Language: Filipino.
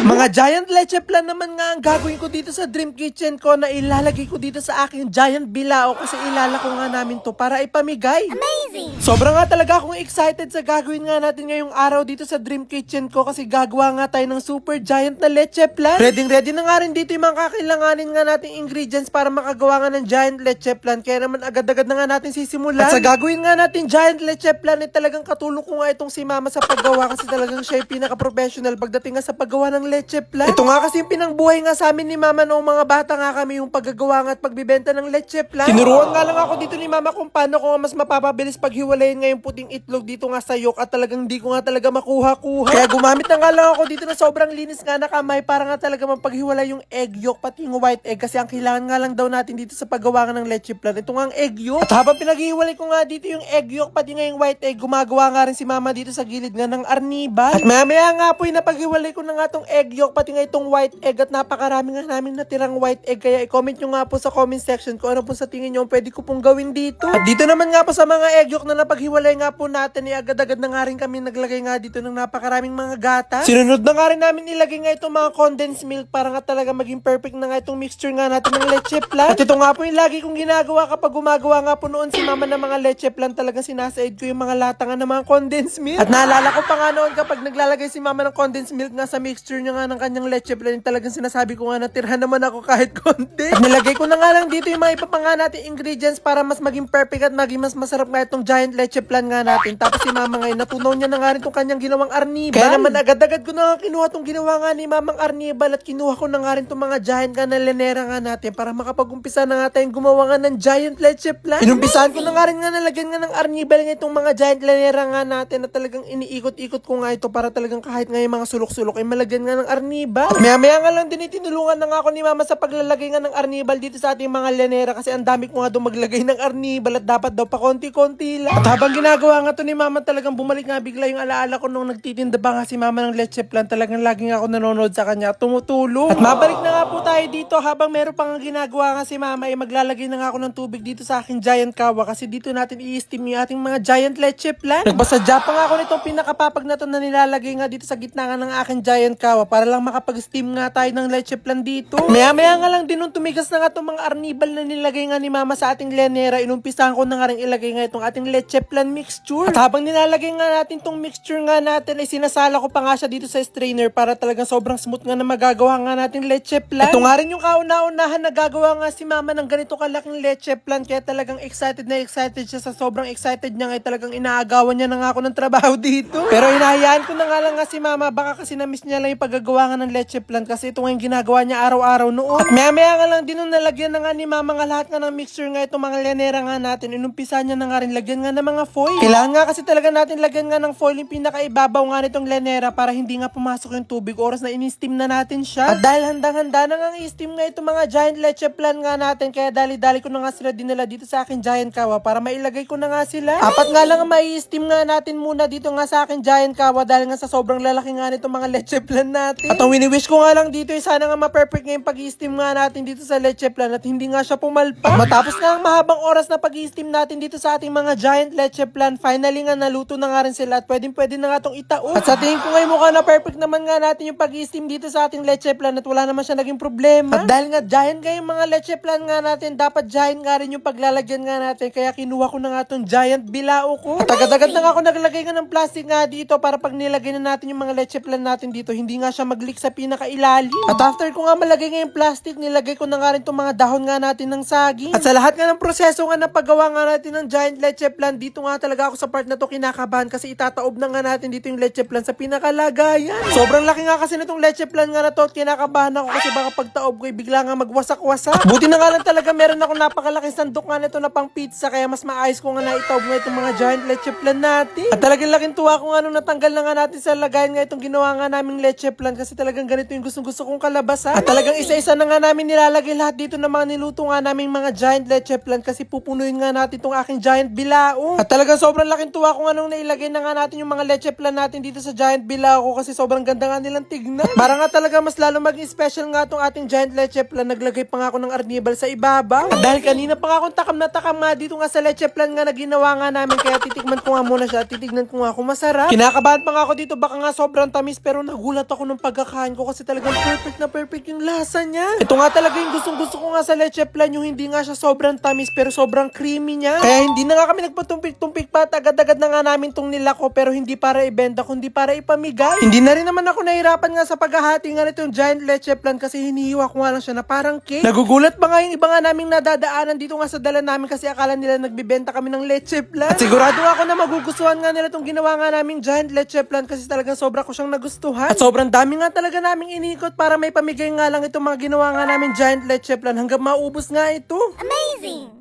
Mga giant leche plan naman nga ang gagawin ko dito sa dream kitchen ko na ilalagay ko dito sa aking giant bilao kasi ilalako nga namin to para ipamigay. Amazing! Sobrang nga talaga akong excited sa gagawin nga natin ngayong araw dito sa dream kitchen ko kasi gagawa nga tayo ng super giant na leche plan. Ready na nga rin dito yung mga kakailanganin nga nating ingredients para makagawa nga ng giant leche plan. Kaya naman agad-agad na nga natin sisimulan. At sa gagawin nga natin giant leche plan ay talagang katulong ko nga itong si mama sa paggawa kasi talagang siya yung pinaka-professional pagdating nga sa paggawa ng leche plan. Ito nga kasi yung pinangbuhay nga sa amin ni mama noong mga bata nga kami yung paggagawa nga at pagbibenta ng leche plan. Tinuruan nga lang ako dito ni mama kung paano ko nga mas mapapabilis paghiwalayin nga yung puting itlog dito nga sa yolk at talagang di ko nga talaga makuha-kuha. Kaya gumamit na nga lang ako dito na sobrang linis nga na kamay para nga talaga mapaghiwalay yung egg yolk pati yung white egg kasi ang kailangan nga lang daw natin dito sa paggawa nga ng leche plan. Ito nga ang egg yolk. At habang pinaghiwalay ko nga dito yung egg yolk pati nga yung white egg, gumagawa nga rin si mama dito sa gilid nga ng arnibal. At maya nga po yung napaghiwalay ko na nga tong egg yolk pati nga itong white egg at napakarami nga namin natirang white egg kaya i-comment nyo nga po sa comment section kung ano po sa tingin nyo pwede ko pong gawin dito. At dito naman nga po sa mga egg yolk na napaghiwalay nga po natin agad-agad na nga rin kami naglagay nga dito ng napakaraming mga gata. Sinunod na nga rin namin nilagay nga itong mga condensed milk para nga talaga maging perfect na nga itong mixture nga natin ng leche plan. At ito nga po yung lagi kong ginagawa kapag gumagawa nga po noon si mama ng mga leche plan, talaga sinasaid ko yung mga lata nga ng mga condensed milk. At naalala ko pa nga noon kapag naglalagay si mama ng condensed milk nga sa mixture niya nga ng kanyang leche plan, talagang sinasabi ko nga natirhan naman ako kahit konti. At nilagay ko na nga lang dito yung mga iba pa nga natin ingredients para mas maging perfect at maging mas masarap nga itong giant leche plan nga natin. Tapos si mama ngayon natunaw niya na nga rin itong kanyang ginawang arnibal. Kaya naman agad-agad ko na nga kinuha itong ginawa nga ni mamang arnibal at kinuha ko na nga rin itong mga giant nga na lenera nga natin para makapag-umpisa na nga tayong gumawa nga ng giant leche plan. Inumpisahan ko na nga rin nga nalagyan nga ng arnibal nga itong mga giant lenera nga natin na talagang iniikot-ikot ko nga ito para talagang kahit nga yung mga sulok-sulok ay malagyan nga ng arnibal. At maya nga lang din itinulungan na nga ako ni mama sa paglalagay nga ng arnibal dito sa ating mga lenera kasi ang dami ko nga doon maglagay ng arnibal at dapat daw pa konti-konti lang. At habang ginagawa nga to ni mama talagang bumalik nga bigla yung alaala ko nung nagtitinda ba nga si mama ng leche plan, talagang laging ako nanonood sa kanya at tumutulong. At mabalik na nga po tayo dito habang meron pang ginagawa nga si mama ay maglalagay na nga ako ng tubig dito sa aking giant kawa kasi dito natin i-steam yung ating mga giant leche plan. Nagbasadya pa nga ako nitong pinakapapag na to na nilalagay nga dito sa gitna nga ng aking giant kawa para lang makapag-steam nga tayo ng leche plan dito. Maya nga lang din nung tumigas na nga itong mga arnibal na nilagay nga ni mama sa ating lenera, inumpisahan ko na nga rin ilagay nga itong ating leche plan mixture. At habang nilalagay nga natin itong mixture nga natin ay sinasala ko pa nga siya dito sa strainer para talagang sobrang smooth nga na magagawa nga natin leche plan. Ito nga rin yung kauna-unahan na gagawa nga si mama ng ganito kalaking leche plan kaya talagang excited na excited siya. Sa sobrang excited niya ay talagang inaagawan niya na nga ako ng trabaho dito. Pero hinahayaan ko na nga lang nga si mama baka kasi na-miss niya lang yung paggagawa nga ng leche plan kasi ito nga yung ginagawa niya araw-araw noon. At maya nga lang din nung nalagyan na nga ni mama nga lahat nga ng mixture nga itong mga lenera nga natin, inumpisa niya na nga rin lagyan nga ng mga foil. Kailangan nga kasi talaga natin lagyan nga ng foil yung pinakaibabaw nga nitong lenera para hindi nga pumasok yung tubig oras na in-steam na natin siya. At dahil handang-handa na nga i-steam nga itong mga giant leche plan nga natin kaya dali-dali ko na nga sila dinala dito sa akin giant kawa para mailagay ko na nga sila. Apat nga lang mai-steam nga natin muna dito nga sa akin giant kawa dahil nga sa sobrang lalaki nga nitong mga leche plan natin. At ang wini-wish ko nga lang dito ay sana nga ma-perfect nga yung pag-i-steam nga natin dito sa leche plan at hindi nga siya pumalpak. At matapos nga ang mahabang oras na pag-i-steam natin dito sa ating mga giant leche plan, finally nga naluto na nga rin sila at pwede na nga itong itaon. At sa tingin ko ngayon mukha na perfect naman nga natin yung pag-i-steam dito sa ating leche plan at wala naman siya naging problema. At dahil nga giant nga yung mga leche plan nga natin, dapat giant nga rin yung paglalagyan nga natin kaya kinuha ko na nga itong giant bilao ko. At agad-agad na nga ako naglagay nga ng plastic nga dito para pag nilagay na natin yung mga leche plan natin dito, hindi nga siya mag-leak sa pinakailalim. At after ko nga malagay nga yung plastic, nilagay ko na nga rin itong mga dahon nga natin ng saging. At sa lahat nga ng proseso nga na paggawa nga natin ng giant leche plan, dito nga talaga ako sa part na to kinakabahan kasi itataob na nga natin dito yung leche plan sa pinakalagayan. Sobrang laki nga kasi nitong leche plan nga na to at kinakabahan ako kasi baka pag taob ko bigla nga magwasak-wasak. Buti na nga lang talaga meron ako napakalaking sandok nga nito na pang pizza kaya mas maayos ko nga na itaob nga itong mga giant leche plan natin. At talagang laking tuwa ko nga nung natanggal na nga natin sa lagayan nga itong ginawa nga naming leche plan kasi talagang ganito yung gustong-gusto kong kalabasan. At talagang isa-isa na nga namin nilalagay lahat dito na mga niluto nga naming mga giant leche plan kasi pupunuin nga natin itong aking giant bilao. At talagang sobrang laking tuwa ko nga nung nailagay na nga natin yung mga leche plan natin dito sa giant bilao ko kasi sobrang ganda nga nilang tignan. Para nga talaga mas lalo maging special nga itong ating giant leche plan, naglagay pa nga ako ng arnibal sa ibabaw. At dahil kanina pa nga akong takam na takam nga dito nga sa leche plan nga na ginawa nga namin kaya titikman ko nga muna siya at titignan ko nga kung masarap. Kinakabahan pa nga ako dito baka nga sobrang tamis pero nagulat ako nung ng pagkakain ko kasi talagang perfect na perfect yung lasa niya. Ito nga talaga yung gustong-gusto ko nga sa leche flan, yung hindi nga siya sobrang tamis pero sobrang creamy niya. Kaya hindi na nga kami nagpatumpik-tumpik pa, agad-agad na nga namin tong nilako pero hindi para ibenta kundi para ipamigay. Hindi na rin naman ako nahirapan nga sa paghahati nga nitong giant leche flan kasi hinihiwa ko nga lang siya na parang cake. Nagugulat ba nga yung iba nga naming nadadaanan dito nga sa dala namin kasi akala nila nagbibenta kami ng leche flan. At sigurado ako na magugustuhan nga nila itong ginawa nga naming giant leche flan kasi talagang sobra ko siyang nagustuhan. At sobrang dami nga talaga naming inikot para may pamigay nga lang itong mga ginawa nga namin giant leche flan hanggang maubos nga ito. Amazing!